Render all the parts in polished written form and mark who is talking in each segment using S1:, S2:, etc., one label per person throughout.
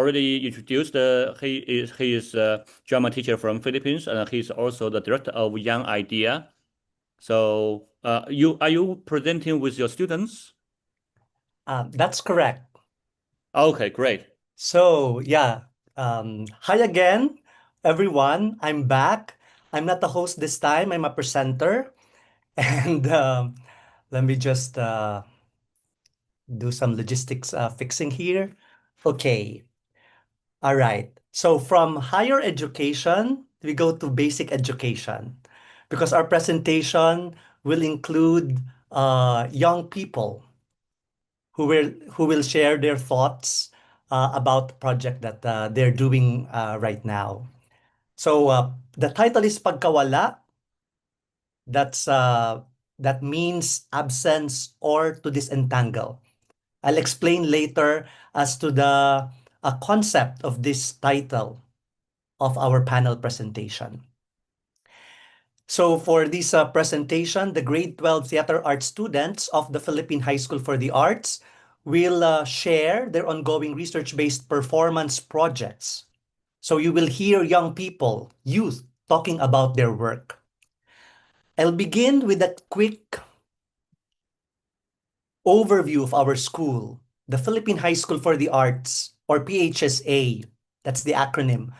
S1: already introduced, he is a drama teacher from Philippines, and he's also the director of Young Idea. So are you presenting with your students?
S2: That's correct.
S1: Okay, great.
S2: So yeah, hi again, everyone. I'm back. I'm not the host this time. I'm a presenter, and let me just do some logistics fixing here. Okay. All right. So from higher education, we go to basic education because our presentation will include young people who will share their thoughts about the project that they're doing right now. So the title is Pagkawala. That means absence or to disentangle. I'll explain later as to the concept of this title of our panel presentation. So for this presentation, the grade 12 theater arts students of the Philippine High School for the Arts will share their ongoing research-based performance projects. So you will hear young people, youth, talking about their work. I'll begin with a quick overview of our school, the Philippine High School for the Arts, or PHSA. That's the acronym.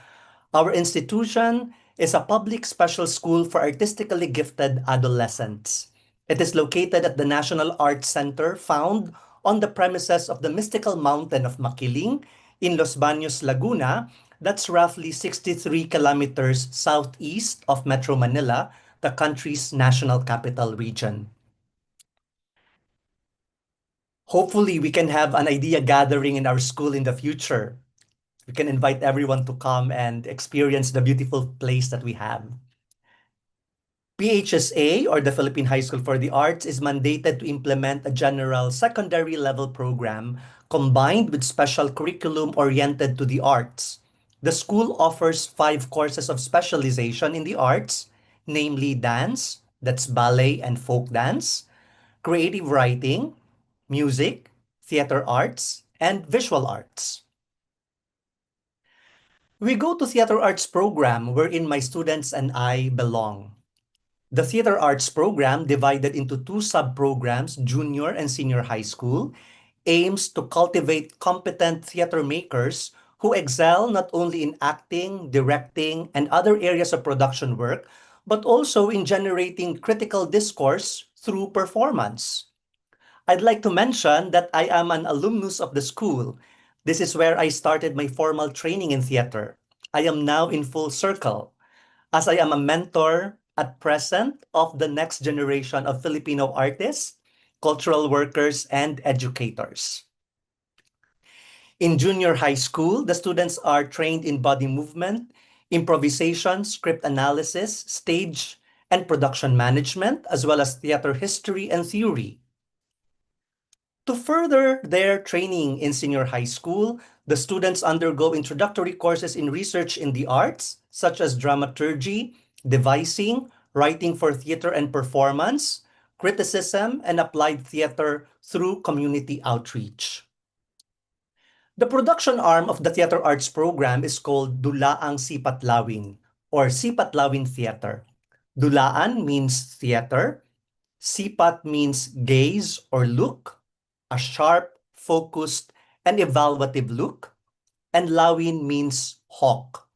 S2: Our institution is a public special school for artistically gifted adolescents. It is located at the National Arts Center, found on the premises of the mystical mountain of Makiling in Los Baños, Laguna. That's roughly 63 kilometers southeast of Metro Manila, the country's national capital region. Hopefully, we can have an idea gathering in our school in the future. We can invite everyone to come and experience the beautiful place that we have. PHSA, or the Philippine High School for the Arts, is mandated to implement a general secondary level program combined with special curriculum oriented to the arts. The school offers 5 courses of specialization in the arts, namely dance, that's ballet and folk dance, creative writing, music, theater arts, and visual arts. We go to theater arts program wherein my students and I belong. The theater arts program, divided into 2 sub-programs, junior and senior high school, aims to cultivate competent theater makers who excel not only in acting, directing, and other areas of production work, but also in generating critical discourse through performance. I'd like to mention that I am an alumnus of the school. This is where I started my formal training in theater. I am now in full circle, as I am a mentor at present of the next generation of Filipino artists, cultural workers, and educators. In junior high school, the students are trained in body movement, improvisation, script analysis, stage and production management, as well as theater history and theory. To further their training in senior high school, the students undergo introductory courses in research in the arts, such as dramaturgy, devising, writing for theater and performance, criticism, and applied theater through community outreach. The production arm of the theater arts program is called Dulaang 𝒕𝒉𝒆𝒎𝒂𝒂𝒏𝒈, or 𝒕𝒉𝒆𝒎𝒂𝒏𝒈 Theater. Dulaan means theater, 𝒕𝒉𝒆 means gaze or look, a sharp, focused, and evaluative look, and 𝒉𝒒𝒻 means hawk.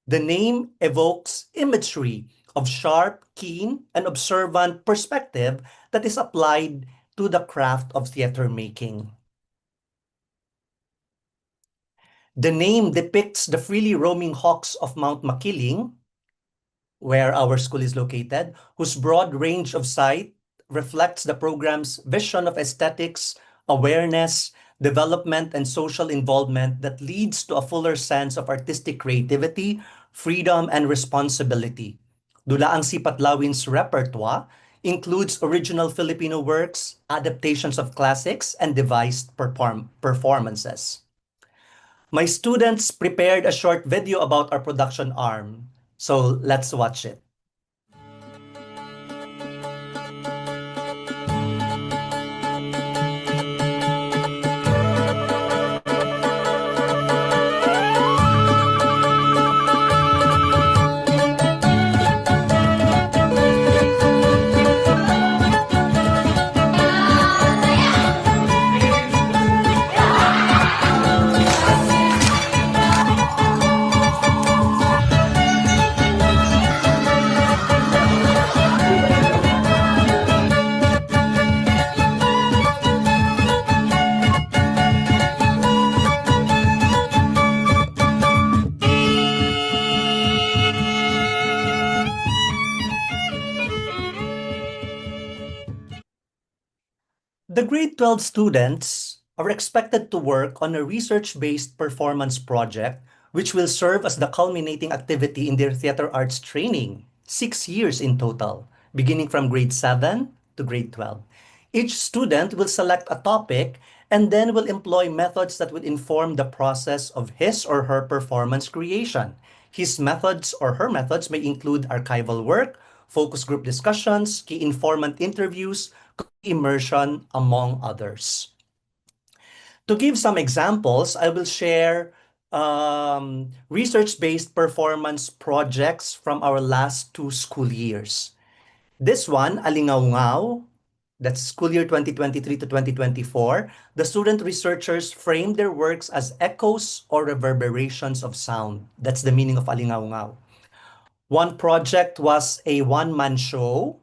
S2: The name evokes imagery of sharp, keen, and observant perspective that is applied to the craft of theater making. The name depicts the freely roaming hawks of Mount Makiling, where our school is located, whose broad range of sight reflects the program's vision of aesthetics, awareness, development, and social involvement that leads to a fuller sense of artistic creativity, freedom, and responsibility. Dulaang 𝒕𝒉𝒆𝒎𝒂𝒏𝒈's repertoire includes original Filipino works, adaptations of classics, and devised performances. My students prepared a short video about our production arm, so let's watch it. The grade 12 students are expected to work on a research-based performance project which will serve as the culminating activity in their theater arts training, 6 years in total, beginning from grade 7 to grade 12. Each student will select a topic and then will employ methods that will inform the process of his or her performance creation. His methods or her methods may include archival work, focus group discussions, key informant interviews, immersion, among others. To give some examples, I will share research-based performance projects from our last 2 school years. This one, Alingaungaw, that's school year 2023 to 2024, the student researchers framed their works as echoes or reverberations of sound. That's the meaning of Alingaungaw. One project was a one-man show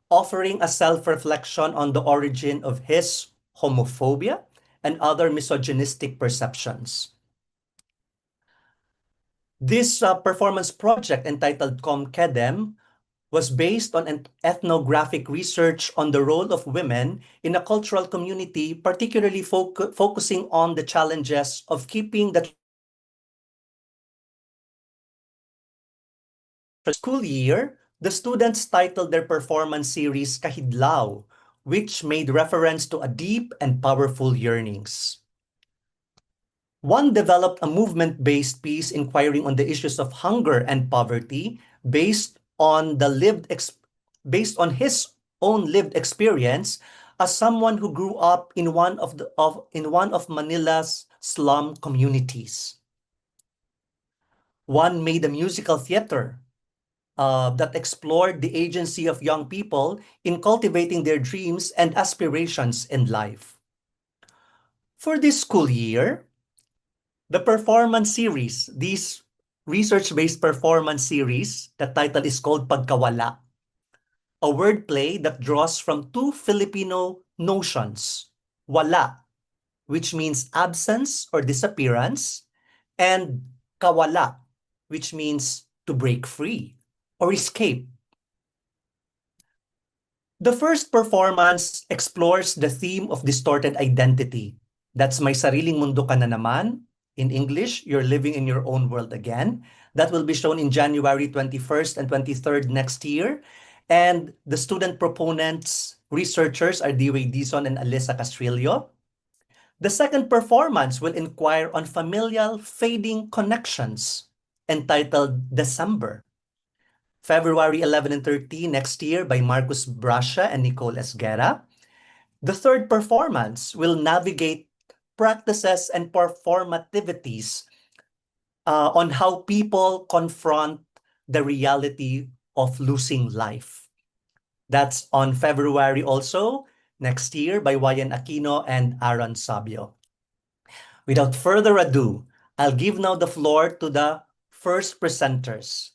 S2: offering a self-reflection on the origin of his homophobia and other misogynistic perceptions. This performance project entitled 𝒕𝒉𝒂𝒂𝒏𝒈 was based on an ethnographic research on the role of women in a cultural community, particularly focusing on the challenges of keeping the school year. The students titled their performance series Kahidlaw, which made reference to a deep and powerful yearnings. One developed a movement-based piece inquiring on the issues of hunger and poverty based on his own lived experience as someone who grew up in one of Manila's slum communities. One made a musical theater that explored the agency of young people in cultivating their dreams and aspirations in life. For this school year, the performance series, this research-based performance series, the title is called Pagkawala, a wordplay that draws from 2 Filipino notions, wala, which means absence or disappearance, and kawala, which means to break free or escape. The first performance explores the theme of distorted identity. That's may sariling mundo ka na naman. In English, you're living in your own world again. That will be shown in January 21st and 23rd next year. And the student proponents, researchers are Dizon and Alyssa Castrillo. The second performance will inquire on familial fading connections, entitled December. February 11 and 13 next year by Marcuz Bracia and Nicole Esguerra. The third performance will navigate practices and performativities on how people confront the reality of losing life. That's on February also, next year by Wyann Aquino and Aaron Sabio. Without further ado, I'll give now the floor to the first presenters,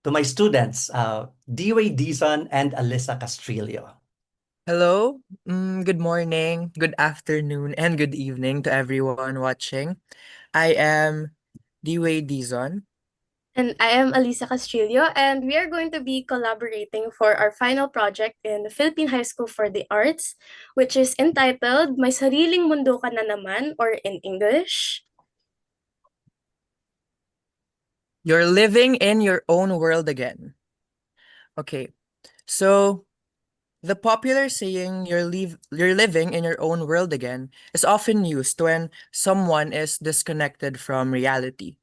S2: to my students, Dewayde Dizon and Alyssa Castrillo.
S3: Hello, good morning, good afternoon, and good evening to everyone watching. I am Dewayde Dizon.
S4: And I am Alyssa Castrillo, and we are going to be collaborating for our final project in the Philippine High School for the Arts, which is entitled May Sariling Mundo Ka Na Naman, or in English,
S3: You're living in your own world again. Okay, so the popular saying you're living in your own world again is often used when someone is disconnected from reality.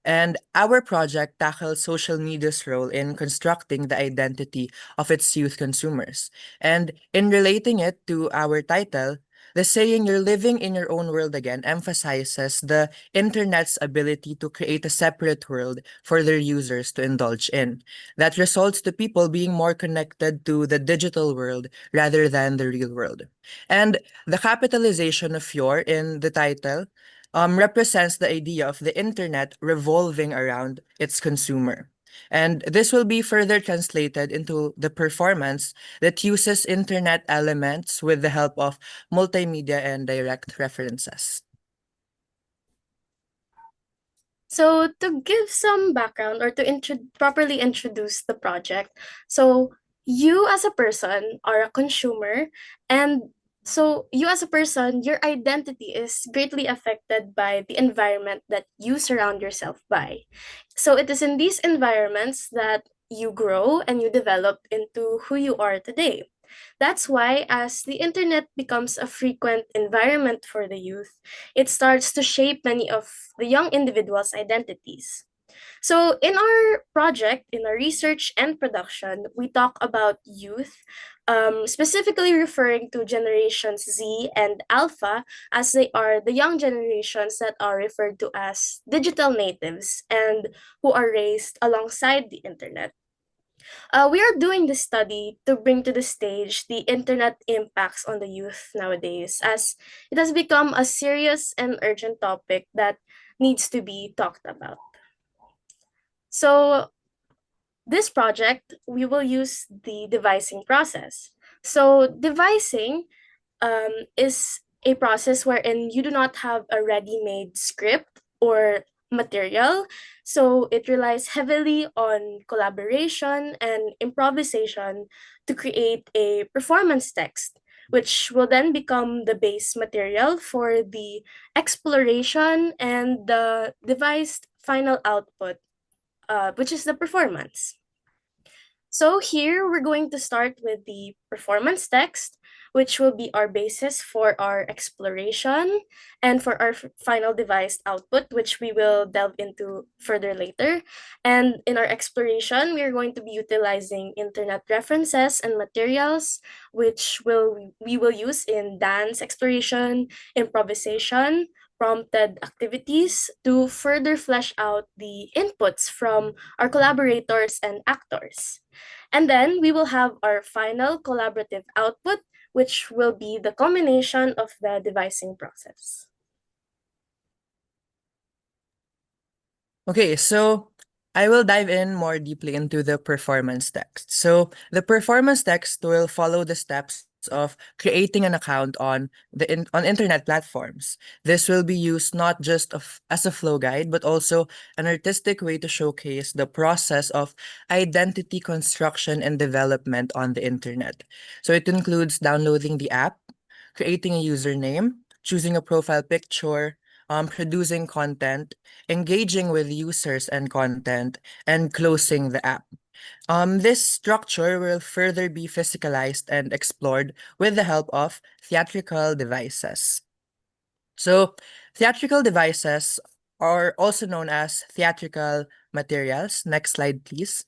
S3: And our project tackles social media's role in constructing the identity of its youth consumers. And in relating it to our title, the saying you're living in your own world again emphasizes the internet's ability to create a separate world for their users to indulge in. That results to people being more connected to the digital world rather than the real world. And the capitalization of your in the title represents the idea of the internet revolving around its consumer. And this will be further translated into the performance that uses internet elements with the help of multimedia and direct references.
S4: So to give some background or to properly introduce the project, so you as a person are a consumer, and So you as a person, your identity is greatly affected by the environment that you surround yourself by. So it is in these environments that you grow and you develop into who you are today. That's why, as the internet becomes a frequent environment for the youth, it starts to shape many of the young individuals' identities. So, in our project, in our research and production, we talk about youth, specifically referring to generations Z and Alpha, as they are the young generations that are referred to as digital natives and who are raised alongside the internet. We are doing this study to bring to the stage the internet impacts on the youth nowadays, as it has become a serious and urgent topic that needs to be talked about. So, this project, we will use the devising process. So, devising is a process wherein you do not have a ready-made script or material. So it relies heavily on collaboration and improvisation to create a performance text, which will then become the base material for the exploration and the devised final output, which is the performance. So here we're going to start with the performance text, which will be our basis for our exploration and for our final devised output, which we will delve into further later. And in our exploration, we are going to be utilizing internet references and materials, which we will use in dance exploration, improvisation, prompted activities to further flesh out the inputs from our collaborators and actors. And then we will have our final collaborative output, which will be the culmination of the devising process.
S3: Okay, so I will dive in more deeply into the performance text. So the performance text will follow the steps of creating an account on on internet platforms. This will be used not just as a flow guide, but also an artistic way to showcase the process of identity construction and development on the internet. So it includes downloading the app, creating a username, choosing a profile picture, producing content, engaging with users and content, and closing the app. This structure will further be physicalized and explored with the help of theatrical devices. So, theatrical devices are also known as theatrical materials. Next slide, please.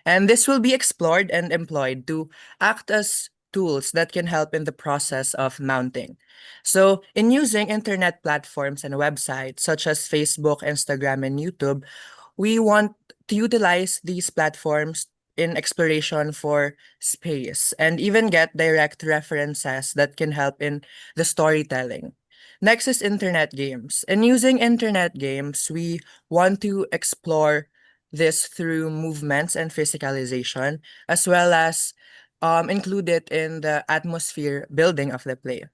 S3: And this will be explored and employed to act as tools that can help in the process of mounting. So, in using internet platforms and websites such as Facebook, Instagram, and YouTube, we want to utilize these platforms in exploration for space and even get direct references that can help in the storytelling. Next is internet games. In using internet games, we want to explore this through movements and physicalization, as well as include it in the atmosphere building of the play.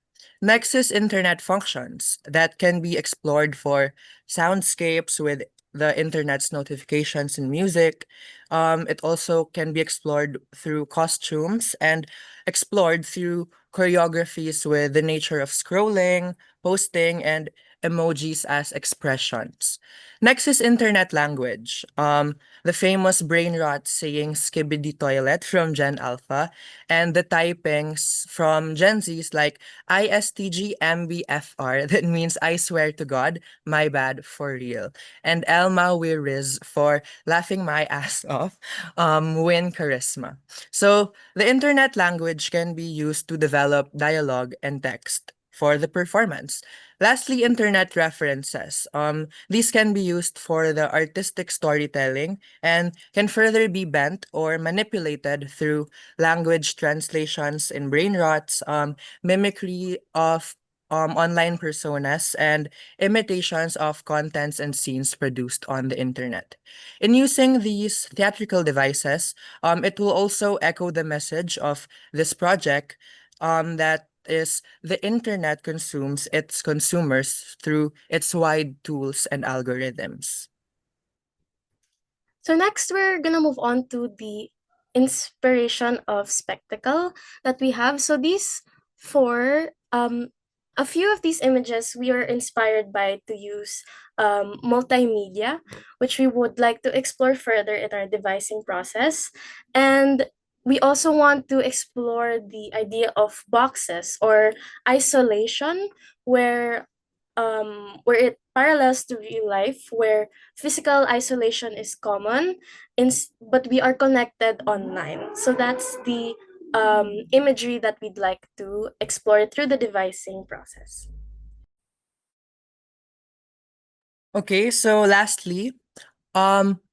S3: Next is internet functions that can be explored for soundscapes with the internet's notifications and music. It also can be explored through costumes and explored through choreographies with the nature of scrolling, posting, and emojis as expressions. Next is internet language. The famous brain rot saying "skibidi toilet" from Gen Alpha, and the typings from Gen Z's like ISTGMBFR, that means I swear to God, my bad for real, and 𝑬𝒂𝒒𝒆𝒄 for laughing my ass off, win charisma. So the internet language can be used to develop dialogue and text for the performance. Lastly, internet references. These can be used for the artistic storytelling and can further be bent or manipulated through language translations in brain rots, mimicry of online personas, and imitations of contents and scenes produced on the internet. In using these theatrical devices, it will also echo the message of this project that is the internet consumes its consumers through its wide tools and algorithms.
S4: So next, we're gonna move on to the inspiration of spectacle that we have. So these four, a few of these images we are inspired by to use multimedia, which we would like to explore further in our devising process. And we also want to explore the idea of boxes or isolation, where it parallels to real life, where physical isolation is common, but we are connected online. So that's the imagery that we'd like to explore through the devising process.
S3: Okay, so lastly,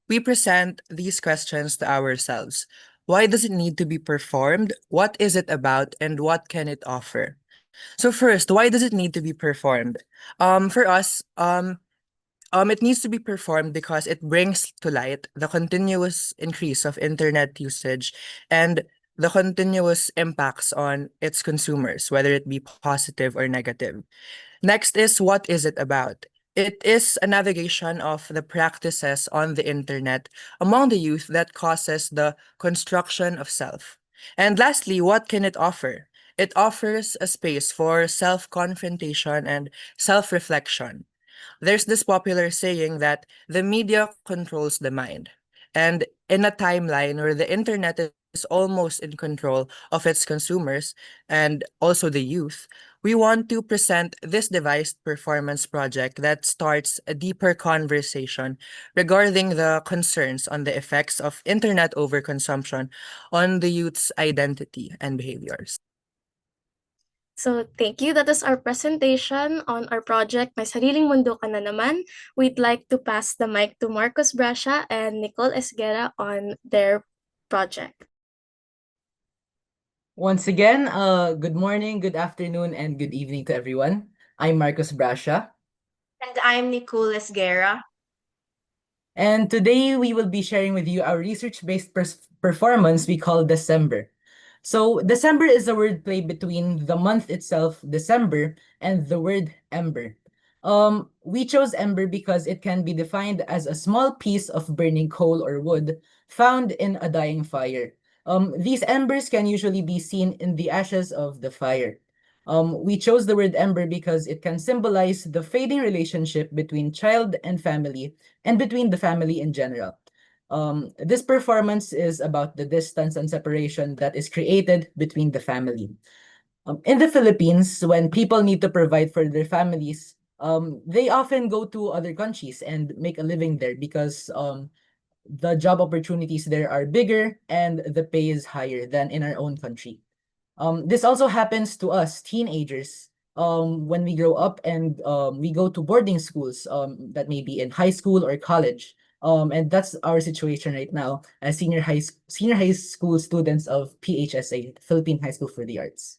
S3: we present these questions to ourselves. Why does it need to be performed? What is it about? And what can it offer? So first, why does it need to be performed? For us, it needs to be performed because it brings to light the continuous increase of internet usage and the continuous impacts on its consumers, whether it be positive or negative. Next is, what is it about? It is a navigation of the practices on the internet among the youth that causes the construction of self. And lastly, what can it offer? It offers a space for self-confrontation and self-reflection. There's this popular saying that the media controls the mind. And in a timeline where the internet is almost in control of its consumers and also the youth, we want to present this devised performance project that starts a deeper conversation regarding the concerns on the effects of internet overconsumption on the youth's identity and behaviors.
S4: So thank you. That is our presentation on our project, May Sariling Mundo Ka Na Naman. We'd like to pass the mic to Marcuz Bracia and Nicole Esguerra on their project.
S5: Once again, good morning, good afternoon, and good evening to everyone. I'm Marcuz Bracia.
S6: And I'm Nicole Esguerra.
S5: And today we will be sharing with you our research-based performance we call December. So December is a wordplay between the month itself, December, and the word ember. We chose ember because it can be defined as a small piece of burning coal or wood found in a dying fire. These embers can usually be seen in the ashes of the fire. We chose the word ember because it can symbolize the fading relationship between child and family, and between the family in general. This performance is about the distance and separation that is created between the family. In the Philippines, when people need to provide for their families, they often go to other countries and make a living there because the job opportunities there are bigger and the pay is higher than in our own country. This also happens to us teenagers when we grow up and we go to boarding schools that may be in high school or college. And that's our situation right now as senior high school students of PHSA, Philippine High School for the Arts.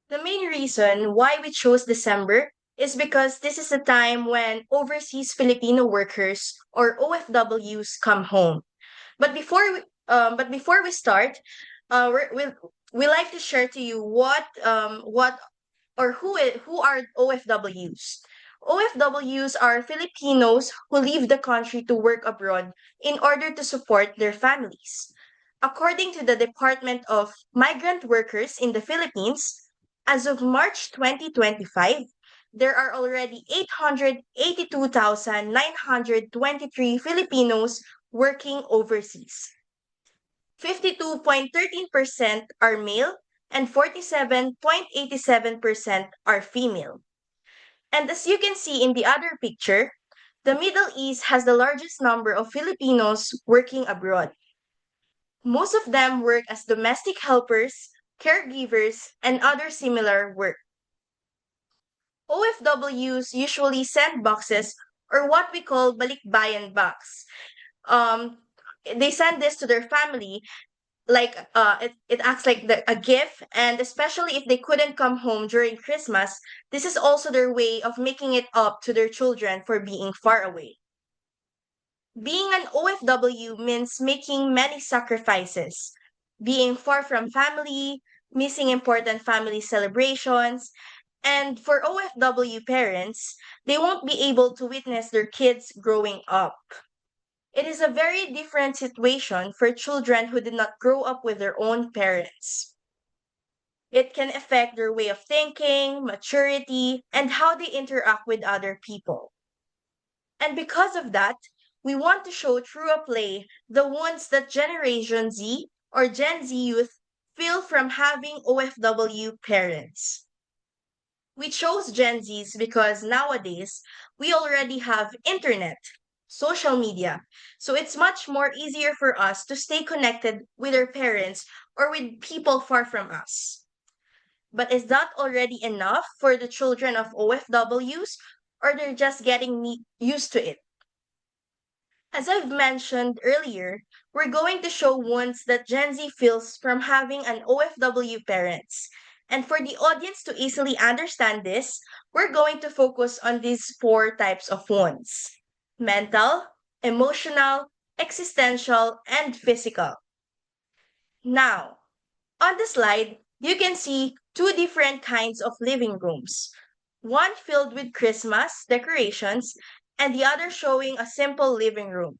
S6: The main reason why we chose December is because this is the time when overseas Filipino workers or OFWs come home. But before we start, we like to share to you who are OFWs. OFWs are Filipinos who leave the country to work abroad in order to support their families. According to the Department of Migrant Workers in the Philippines, as of March 2025, there are already 882,923 Filipinos working overseas. 52.13% are male and 47.87% are female. And as you can see in the other picture, the Middle East has the largest number of Filipinos working abroad. Most of them work as domestic helpers, caregivers, and other similar work. OFWs usually send boxes or what we call balikbayan box. They send this to their family like it acts like a gift, and especially if they couldn't come home during Christmas, this is also their way of making it up to their children for being far away. Being an OFW means making many sacrifices, being far from family, missing important family celebrations, and for OFW parents, they won't be able to witness their kids growing up. It is a very different situation for children who did not grow up with their own parents. It can affect their way of thinking, maturity, and how they interact with other people. And because of that, we want to show through a play the wounds that Generation Z or Gen Z youth feel from having OFW parents. We chose Gen Zs because nowadays we already have internet, social media, so it's much more easier for us to stay connected with our parents or with people far from us. But is that already enough for the children of OFWs, or they're just getting used to it? As I've mentioned earlier, we're going to show wounds that Gen Z feels from having an OFW parents. And for the audience to easily understand this, we're going to focus on these four types of wounds: mental, emotional, existential, and physical. Now, on the slide, you can see two different kinds of living rooms. One filled with Christmas decorations and the other showing a simple living room.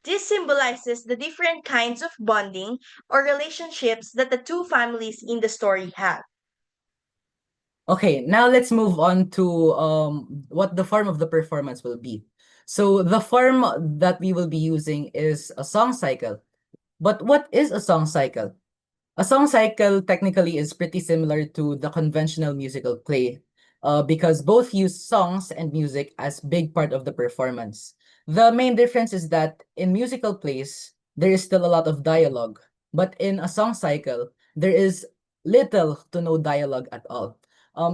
S6: This symbolizes the different kinds of bonding or relationships that the two families in the story have.
S5: Okay, now let's move on to what the form of the performance will be. So the form that we will be using is a song cycle. But what is a song cycle? A song cycle technically is pretty similar to the conventional musical play, because both use songs and music as big part of the performance. The main difference is that in musical plays, there is still a lot of dialogue, but in a song cycle, there is little to no dialogue at all.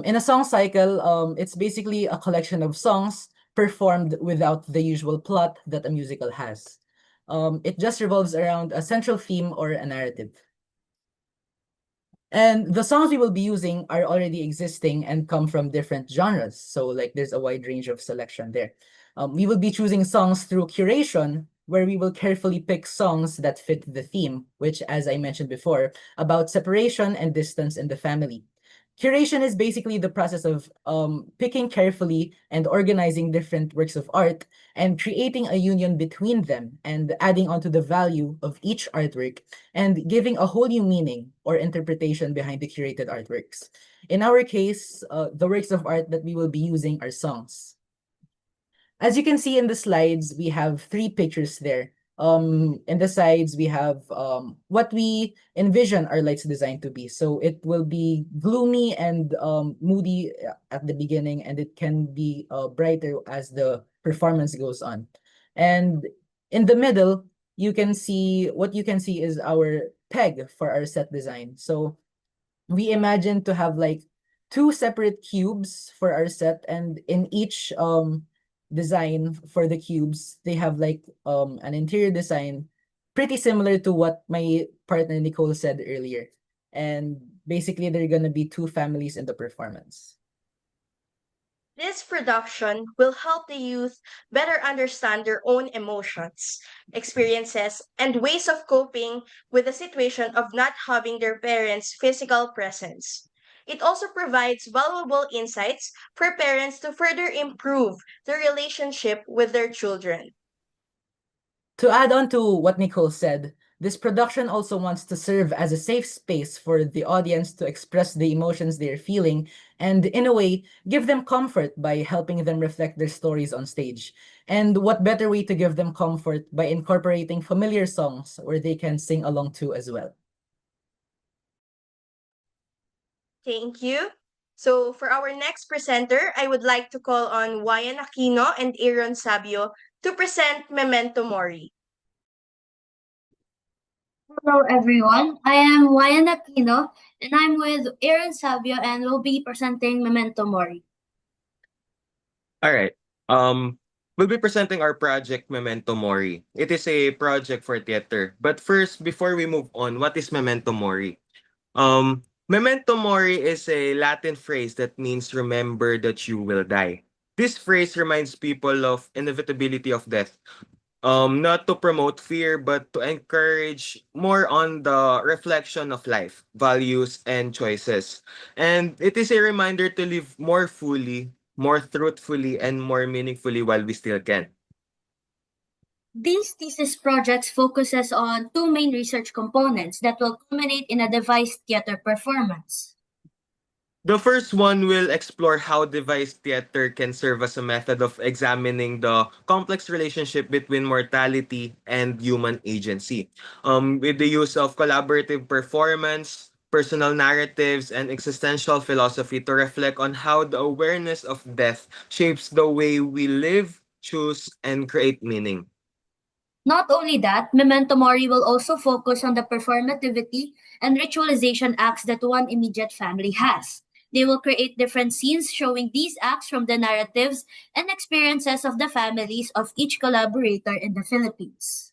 S5: In a song cycle, it's basically a collection of songs performed without the usual plot that a musical has. It just revolves around a central theme or a narrative. And the songs we will be using are already existing and come from different genres. So like there's a wide range of selection there. We will be choosing songs through curation, where we will carefully pick songs that fit the theme, which, as I mentioned before, about separation and distance in the family. Curation is basically the process of picking carefully and organizing different works of art and creating a union between them and adding onto the value of each artwork and giving a whole new meaning or interpretation behind the curated artworks. In our case, the works of art that we will be using are songs. As you can see in the slides, we have three pictures there. In the sides, we have what we envision our lights design to be. So it will be gloomy and moody at the beginning, and it can be brighter as the performance goes on. And in the middle, you can see is our peg for our set design. So we imagine to have like two separate cubes for our set, and in each design for the cubes, they have like an interior design pretty similar to what my partner Nicole said earlier. And basically, there are gonna be two families in the performance.
S6: This production will help the youth better understand their own emotions, experiences, and ways of coping with the situation of not having their parents' physical presence. It also provides valuable insights for parents to further improve their relationship with their children.
S5: To add on to what Nicole said, this production also wants to serve as a safe space for the audience to express the emotions they're feeling and, in a way, give them comfort by helping them reflect their stories on stage. And what better way to give them comfort by incorporating familiar songs where they can sing along to as well.
S6: Thank you. So for our next presenter, I would like to call on Wyann Aquino and Aaron Sabio to present Memento Mori.
S7: Hello everyone, I am Wyann Aquino and I'm with Aaron Sabio and will be presenting Memento Mori.
S8: All right. We'll be presenting our project Memento Mori. It is a project for theater. But first, before we move on, what is Memento Mori? Memento Mori is a Latin phrase that means remember that you will die. This phrase reminds people of inevitability of death. Not to promote fear, but to encourage more on the reflection of life, values, and choices. And it is a reminder to live more fully, more truthfully, and more meaningfully while we still can.
S7: These thesis projects focuses on two main research components that will culminate in a devised theater performance.
S8: The first one will explore how device theater can serve as a method of examining the complex relationship between mortality and human agency. With the use of collaborative performance, personal narratives, and existential philosophy to reflect on how the awareness of death shapes the way we live, choose, and create meaning.
S7: Not only that, Memento Mori will also focus on the performativity and ritualization acts that one immediate family has. They will create different scenes showing these acts from the narratives and experiences of the families of each collaborator in the Philippines.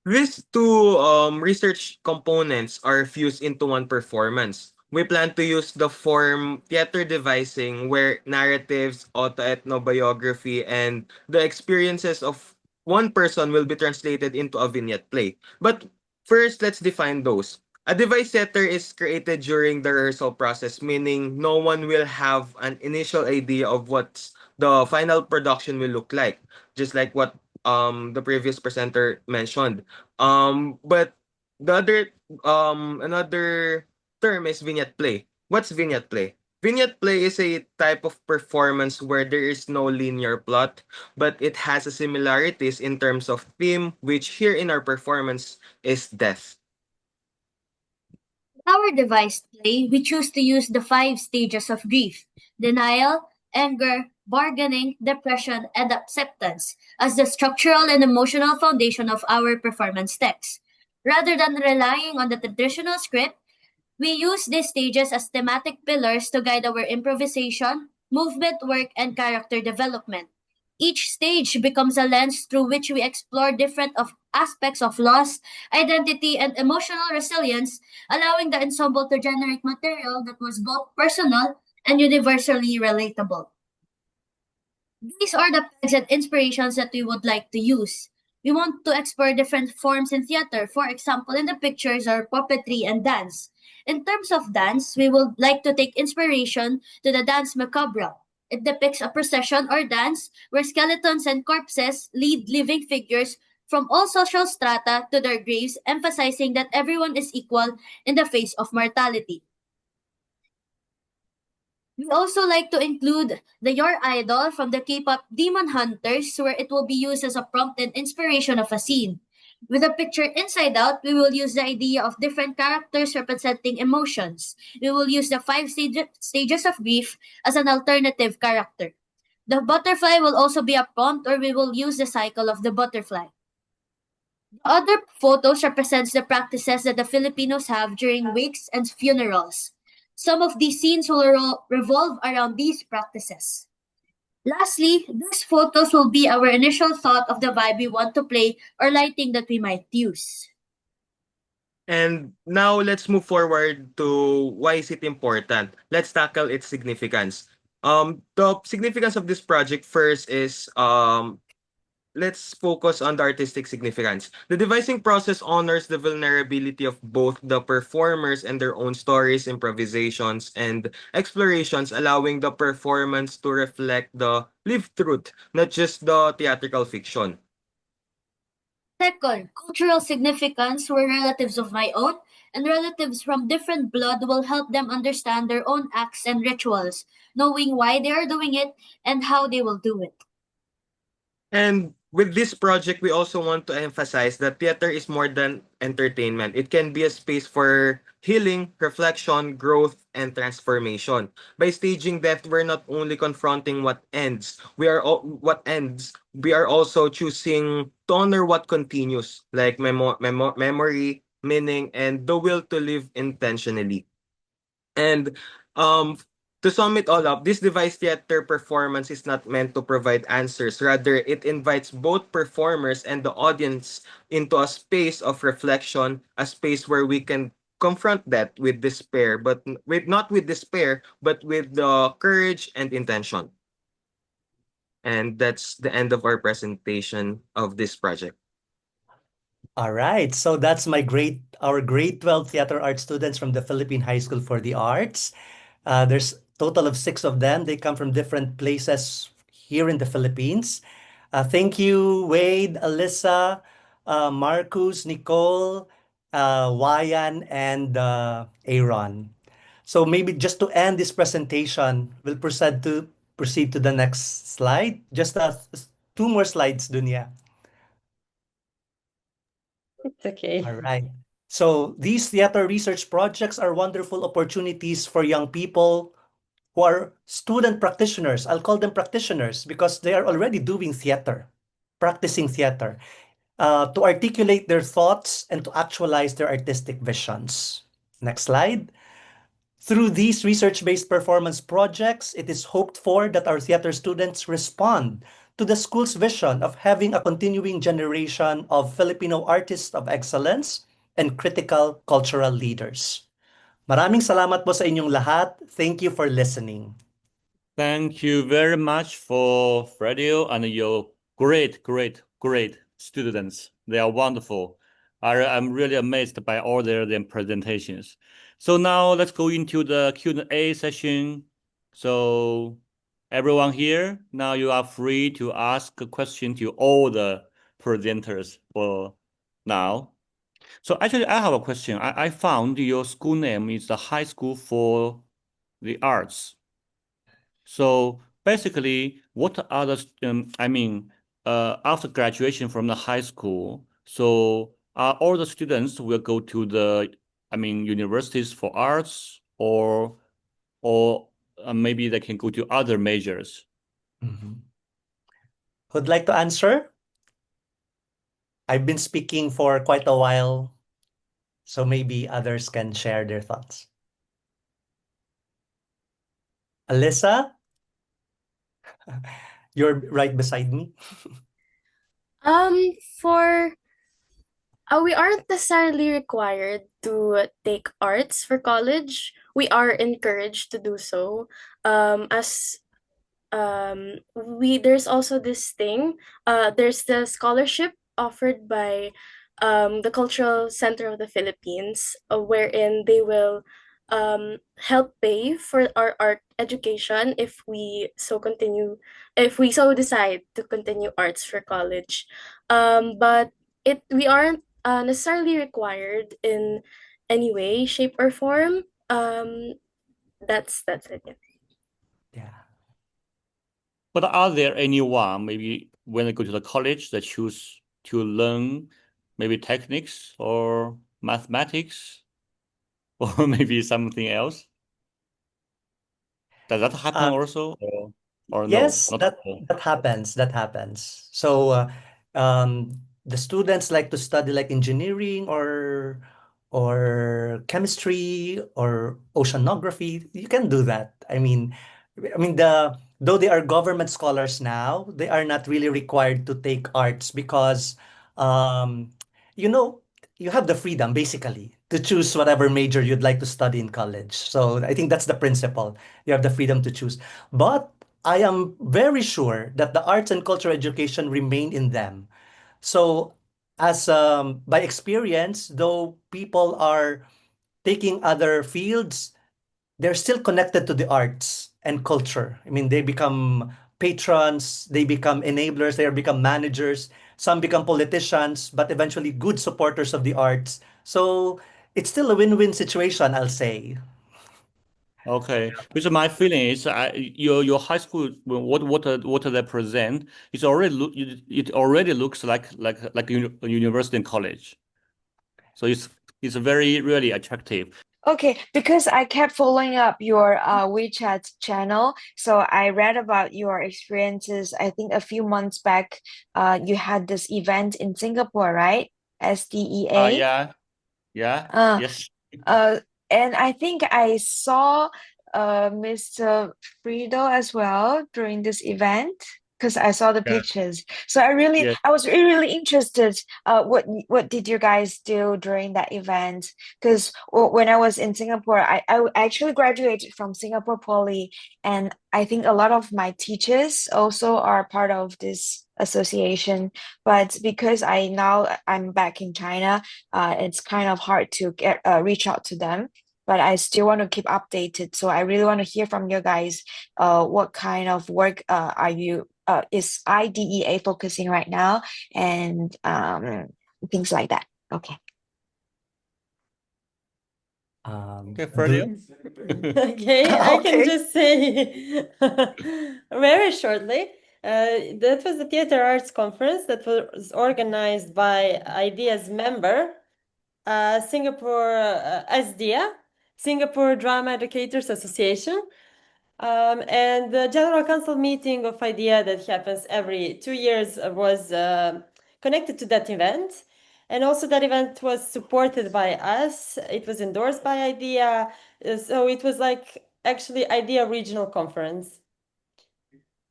S8: These two research components are fused into one performance. We plan to use the form theater devising where narratives, autoethnobiography, and the experiences of one person will be translated into a vignette play. But first, let's define those. A device theater is created during the rehearsal process, meaning no one will have an initial idea of what the final production will look like, just like what the previous presenter mentioned. But the other another term is vignette play. What's vignette play? Vignette play is a type of performance where there is no linear plot, but it has a similarities in terms of theme, which here in our performance is death.
S7: Our devised play, we choose to use the 5 stages of grief: denial, anger, bargaining, depression, and acceptance as the structural and emotional foundation of our performance text. Rather than relying on the traditional script, we use these stages as thematic pillars to guide our improvisation, movement work, and character development. Each stage becomes a lens through which we explore different aspects of loss, identity, and emotional resilience, allowing the ensemble to generate material that was both personal and universally relatable. These are the pegs and inspirations that we would like to use. We want to explore different forms in theater. For example, in the pictures are puppetry and dance. In terms of dance, we would like to take inspiration to the dance macabre. It depicts a procession or dance where skeletons and corpses lead living figures from all social strata to their graves, emphasizing that everyone is equal in the face of mortality. We also like to include the Your Idol from the K-pop Demon Hunters, where it will be used as a prompt and inspiration of a scene. With the picture Inside Out, we will use the idea of different characters representing emotions. We will use the 5 stages of grief as an alternative character. The butterfly will also be a prompt, or we will use the cycle of the butterfly. The other photos represents the practices that the Filipinos have during wakes and funerals. Some of these scenes will revolve around these practices. Lastly, these photos will be our initial thought of the vibe we want to play or lighting that we might use.
S8: And now let's move forward to why is it important. Let's tackle its significance. The significance of this project first is let's focus on the artistic significance. The devising process honors the vulnerability of both the performers and their own stories, improvisations, and explorations, allowing the performance to reflect the lived truth, not just the theatrical fiction.
S7: Second, cultural significance, where relatives of my own and relatives from different blood will help them understand their own acts and rituals, knowing why they are doing it and how they will do it.
S8: And with this project, we also want to emphasize that theater is more than entertainment. It can be a space for healing, reflection, growth, and transformation. By staging death, we're not only confronting what ends, we are also choosing to honor what continues, like memory, meaning, and the will to live intentionally. And um, to sum it all up, this device theater performance is not meant to provide answers. Rather, it invites both performers and the audience into a space of reflection, a space where we can confront that with despair, but with not with despair, but with the courage and intention. And that's the end of our presentation of this project.
S2: All right, so that's our grade 12 theater art students from the Philippine High School for the Arts. There's total of 6 of them. They come from different places here in the Philippines. Thank you, Wade, Alyssa, Marcus, Nicole, Wyann, and Aaron. So maybe just to end this presentation, we'll proceed to the next slide. Just two more slides, Dunya.
S9: It's okay.
S2: All right. So these theater research projects are wonderful opportunities for young people who are student practitioners. I'll call them practitioners because they are already doing theater, practicing theater, to articulate their thoughts and to actualize their artistic visions. Next slide. Through these research-based performance projects, it is hoped for that our theater students respond to the school's vision of having a continuing generation of Filipino artists of excellence and critical cultural leaders. Maraming salamat po sa inyong lahat. Thank you for listening.
S1: Thank you very much for Fredyl and your great students. They are wonderful. I'm really amazed by all their presentations. So now let's go into the Q&A session. So everyone here, now you are free to ask a question to all the presenters for now. So actually, I have a question. I found your school name is the High School for the Arts. So basically, what are the, after graduation from the high school, so all the students will go to the, universities for arts or maybe they can go to other majors?
S2: Who'd like to answer? I've been speaking for quite a while, so maybe others can share their thoughts. Alyssa? You're right beside me.
S4: We aren't necessarily required to take arts for college. We are encouraged to do so. There's also this thing. There's the scholarship offered by the Cultural Center of the Philippines, wherein they will help pay for our art education if we so decide to continue arts for college. But we aren't necessarily required in any way, shape, or form. That's it.
S2: Yeah.
S1: But are there anyone maybe when they go to the college that choose to learn maybe techniques or mathematics or maybe something else? Does that happen also or
S2: yes,
S1: no?
S2: that happens. That happens. So the students like to study like engineering or chemistry or oceanography. You can do that. Though they are government scholars now, they are not really required to take arts because you know, you have the freedom basically to choose whatever major you'd like to study in college. So I think that's the principle. You have the freedom to choose. But I am very sure that the arts and cultural education remain in them. So as by experience, though people are taking other fields, they're still connected to the arts and culture. They become patrons, they become enablers, they become managers, some become politicians, but eventually good supporters of the arts. So it's still a win-win situation, I'll say.
S1: Okay, because my feeling is your high school what they present it already looks like a university and college, so it's very really attractive.
S10: Okay, because I kept following up your WeChat channel, so I read about your experiences. I think a few months back, you had this event in Singapore, right? SDEA.
S1: Yes.
S10: And I think I saw Mr. Fredyl as well during this event because I saw the pictures. So I was really interested. What did you guys do during that event? Because when I was in Singapore, I actually graduated from Singapore Poly, and I think a lot of my teachers also are part of this association. But because I'm back in China, it's kind of hard to reach out to them. But I still want to keep updated. So I really want to hear from you guys. What kind of work are you is IDEA focusing right now, and things like that. Okay.
S1: Fredyl?
S9: Okay, I can
S2: Okay.
S9: just say very shortly. That was the Theater Arts Conference that was organized by IDEA's member, Singapore SDA, Singapore Drama Educators Association. And the General Council meeting of IDEA that happens every 2 years was connected to that event. And also that event was supported by us. It was endorsed by IDEA. So it was like actually IDEA regional conference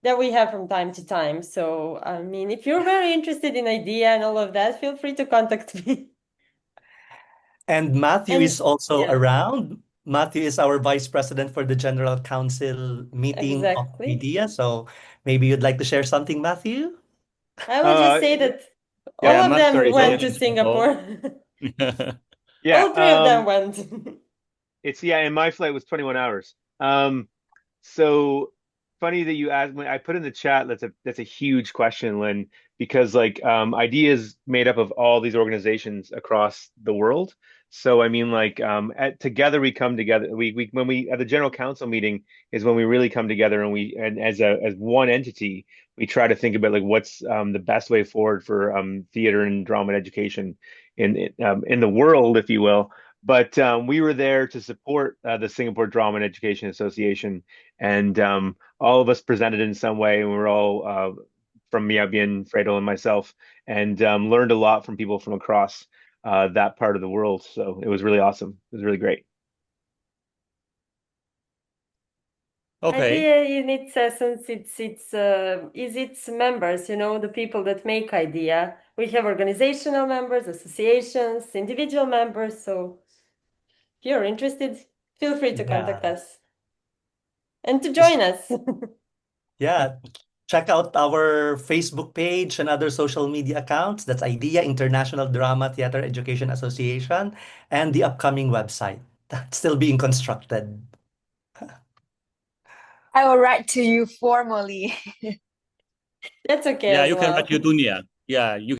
S9: that we have from time to time. So, I mean, if you're very interested in IDEA and all of that, feel free to contact me.
S2: And Matthew
S9: And-
S2: is also
S9: yeah.
S2: around. Matthew is our Vice President for the General Council meeting of
S9: Exactly.
S2: IDEA. So maybe you'd like to share something, Matthew?
S9: I would just say that all
S1: Yeah,
S9: of
S1: Matt,
S9: them
S1: sorry,
S9: went
S1: sorry.
S9: to Singapore.
S11: Yeah,
S9: All three of them went.
S11: and my flight was 21 hours. So funny that you asked. When I put in the chat, that's a huge question, Lynn, because like IDEA is made up of all these organizations across the world. So I mean, like together we come together. We when we at the General Council meeting is when we really come together, and as one entity, we try to think about like what's the best way forward for theater and drama education in the world, if you will. But we were there to support the Singapore Drama and Education Association, and all of us presented in some way, and we were all from 𝒕𝒉𝒆𝒎𝒄 and Fredyl and myself, and learned a lot from people from across that part of the world. So it was really awesome. It was really great.
S1: Okay.
S9: IDEA in its essence, is its members, the people that make IDEA. We have organizational members, associations, individual members. So if you're interested, feel free to contact us and to join us.
S2: Yeah. Check out our Facebook page and other social media accounts. That's IDEA, International Drama Theater Education Association, and the upcoming website that's still being constructed.
S10: I will write to you formally.
S9: That's okay
S1: Yeah,
S9: as
S1: you can
S9: well.
S1: write your Dunia. Yeah, you